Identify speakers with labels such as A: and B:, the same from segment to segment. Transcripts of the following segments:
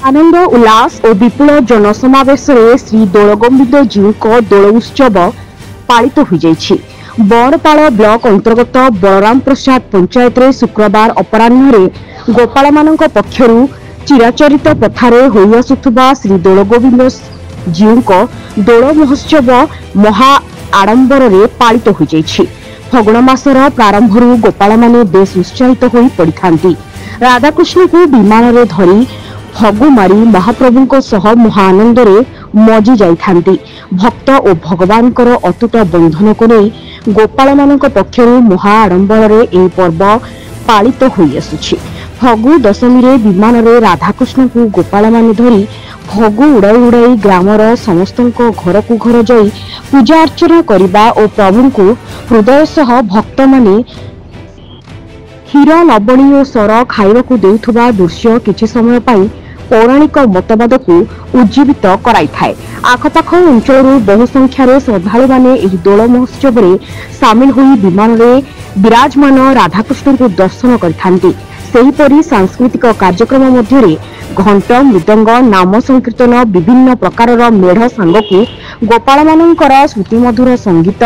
A: आनंद उल्लास और विपुल जनसमावेश श्री दोलगोविंद जीव दोल उत्सव पालित हो जाइछि। बड़पाड़ ब्लॉक अंतर्गत बलराम प्रसाद पंचायत रे शुक्रवार अपराह्न गोपाल मानक पक्षरु चिराचरित प्रथारे होई आसुथुबा श्री दोलगोविंद जीव दोल महोत्सव महा आडंबर पालित हो जाइछि। फगुण मासर प्रारंभरू गोपाल माने बेस उत्साहित होई पड़िथांती। राधाकृष्ण को विमान रे धरी फगु मारी महाप्रभु सह महाआनंद मजी जाइथांती। भक्त और भगवान अतुट बंधन को नहीं गोपाल मानक पक्षरु महा आडंबर एही पर्व पालित होई आसुछि। फगु दशमी रे विमान रे राधाकृष्ण को गोपाल माने धरी फगु उड़ाई उड़ाई ग्रामर समस्त घर को घर जाई पूजा अर्चना करबा और प्रभु को हृदय सह भक्त माने क्षीर लवणी और सर खाइबाकू देउथुबा दृश्य किछि समय पाई पौराणिक मतवाद को उज्जीवित कराइथाए। आखपाख अंचल बहु संख्यार श्रद्धालु माने एही दोल महोत्सव रे सामिल होई विमान रे विराजमान राधाकृष्ण को दर्शन करथांती। सेहीपरि सांस्कृतिक कार्यक्रम मध्यरे घंट मृदंग नाम संकीर्तन विभिन्न प्रकार मेढ़ सांगकू गोपाल मानकर श्रुतिमधुर संगीत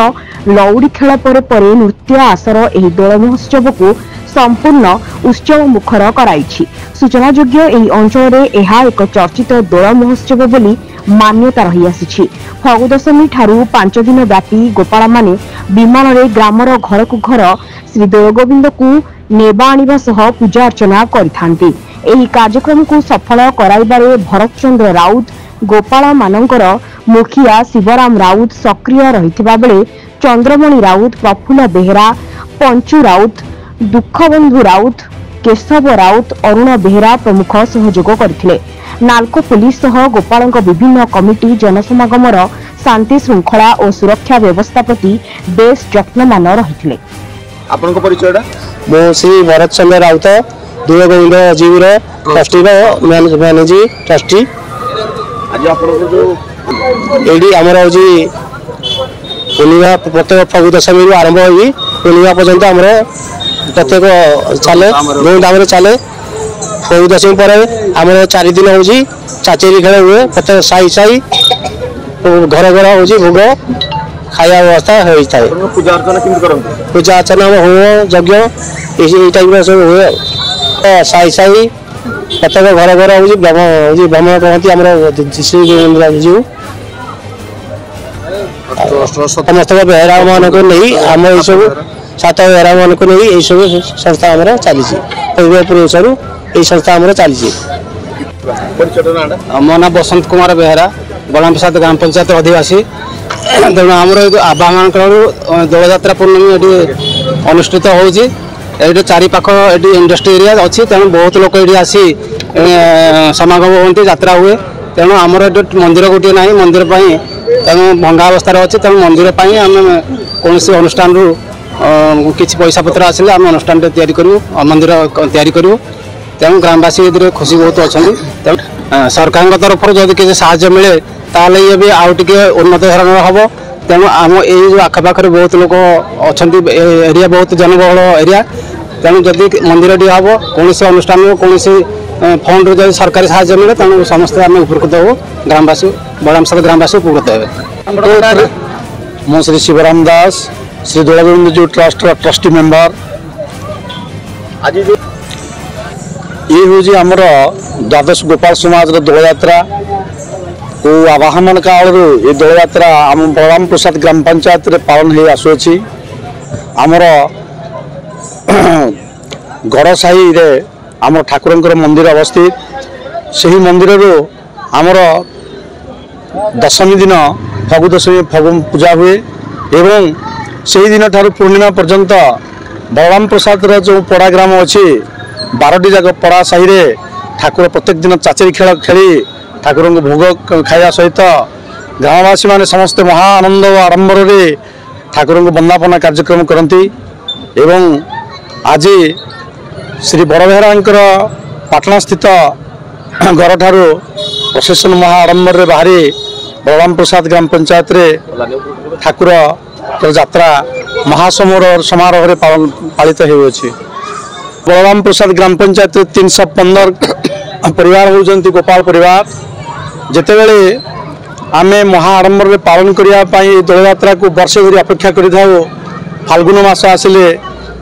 A: लौड़ी खेल पर नृत्य आसर एही दोल महोत्सव को संपूर्ण उत्सव मुखर कराइछि। सूचनायोग्य एही अंचल यह एक चर्चित दोल महोत्सव बोली मान्यता रही आसिछि। फगु दशमी ठारू 5 दिन व्यापी गोपाल माने विमान रे ग्रामर घर को घर श्री दोलगोविंद को नेबा आनिबा सह पूजा अर्चना करिथांती। एही कार्यक्रम को सफल कराइबारे भरत चंद्र राउत गोपाल मानकर मुखिया शिवराम राउत सक्रिय रहिथिबा बेले चंद्रमणि राउत प्रफुल्ल बेहेरा पंचू राउत दुखबंधु राउत केशव राउत अरुण बेहेरा प्रमुख सहयोग करथिले। नालको पुलिस सह गोपालଙ୍କ विभिन्न कमिटी जनसमागमर शांति श्रृंखला और सुरक्षा व्यवस्था प्रति बेस यत्नमान रहिथिले।
B: आपनको परिचयडा
C: मो श्री भरत चंद्र राउत दोलगोविंद जीवर ट्रस्टी मैनेजिंग ट्रस्टी।
B: आज आपनको जो
C: एडी हमर होजी पूर्णिमा प्रत्येक फगु दशमी आरंभ होई पूर्णिमा पर्यंत हमर प्रत्येक चले धूमधाम चले। फगु दशमी पर हमर 4 दिन होजी चाचेरी खेल हुए। प्रत्येक साई साई घर घर होजी भोग खाया व्यवस्था होता है।
B: पूजा अर्चना किंतु करंती
C: पूजा अर्चना हो यज्ञ इसी टाइप सब हुए। साई साई प्रत्येक घर घर होजी ब्राह्मण कहती हमर श्री जीव समस्त बेहरा मान को नहीं आम ये सब 7 बेहरा मान को नहीं ये सब संस्था हमारा चली यही संस्था हमारा चली। मो ना बसंत कुमार बेहरा बलराम प्रसाद ग्राम पंचायत अधिवासी। तेणु आमर आबा मान दोल जात्रा पूर्णमी ये अनुष्ठित होची। चारिपाख ये इंडस्ट्री एरिया अच्छी तेणु बहुत लोक ये आसी समागम होती यात्रा हुए। तेणु आमर मंदिर गोटे ना मंदिर तेणु भंगा अवस्था अच्छे तेणु मंदिर आम कौन अनुष्ठान किसी पैसा पत्र आसिले आम अनुष्ठान करूँ मंदिर तैयारी करूँ। तेणु ग्रामवासी खुशी बहुत अच्छा। तेणु सरकार तरफ जब किसी साहाय्य मिले ताले ये भी आउ टे उन्नत धरण हम। तेणु आम ये आखपाखे बहुत लोग अच्छा एरिया बहुत जनबहुल एरिया। तेणु जदि मंदिर टी हम कौन अनुष्ठान कौन फंड जब सरकारी साहाय्य मिले तेणु समस्ते आम उपकृत हो ग्रामवासी बलराम प्रसाद ग्रामवासी उपकृत हे। मो श्री शिवराम दास श्री दोलगोविंद जीव ट्रस्ट ट्रस्टी मेंबर।
B: आज
C: ये हूँ आमर द्वादश गोपाल समाज दोल यात्रा और आवाहन काल ये दोल यात्रा आम बलराम प्रसाद ग्राम पंचायत रे पालन हो आसुची। आमर गड़ साही रे आम ठाकुर मंदिर अवस्थित से मंदिर आमर दशमी दिन फगु दशमी फगु पूजा हुए एवं से दिन ठार पूर्णिमा पर्यंत बलराम प्रसाद जो पड़ा ग्राम अच्छी 12टी जाक पड़ा साही रे ठाकुर प्रत्येक दिन चाचेरी खेल खेली ठाकुर को भोग खाया सहित ग्रामवासी माने समस्त महा आनंद और आडंबर ठाकुर को वंदापना कार्यक्रम करती। एवं आज श्री बड़बेहरा पाटना स्थित घर ठारू प्रसेसन महा आडंबर बाहरी बलराम प्रसाद ग्राम पंचायत रे ठाकुर यात्रा महासमारोह पालित हो। बलराम प्रसाद ग्राम पंचायत 315 परिवार होउचंती गोपाल परिवार जेतेबेले आमे महा आडंबर पालन करने दोल यात्रा को वर्ष धरी अपेक्षा करिथाउ फाल्गुन मास आसिले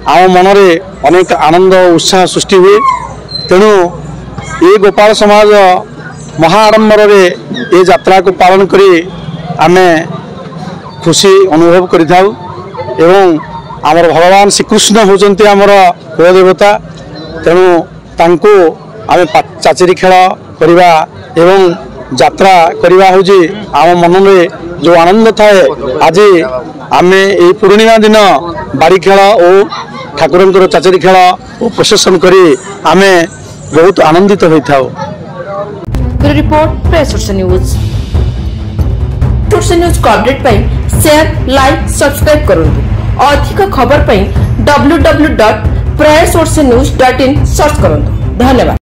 C: आम मनरे अनेक आनंद उत्साह सृष्टि हुए तेणु ये गोपाल समाज महा आडंबर ये यात्रा को पालन करी आमे खुशी अनुभव करिथाउ एवं आमर भगवान श्रीकृष्ण होचंती आमर कुलदेवता तेणु तांको आमे चाचेरी खेल करवा एवं यात्रा करवा होजी आम मन में जो आनंद थाए आज आमे ये पूर्णिमा दिन बाड़ी खेल और ठाकुर चाचेरी खेल और प्रोसेसन करी आमे बहुत आनंदित होता हूँ।
D: रिपोर्ट प्रेस न्यूज न्यूज को अपडेट पाई शेयर लाइक सब्सक्राइब करूँ अधिक खबर पाई www.prayersourcenews.in सर्च करूँ। धन्यवाद।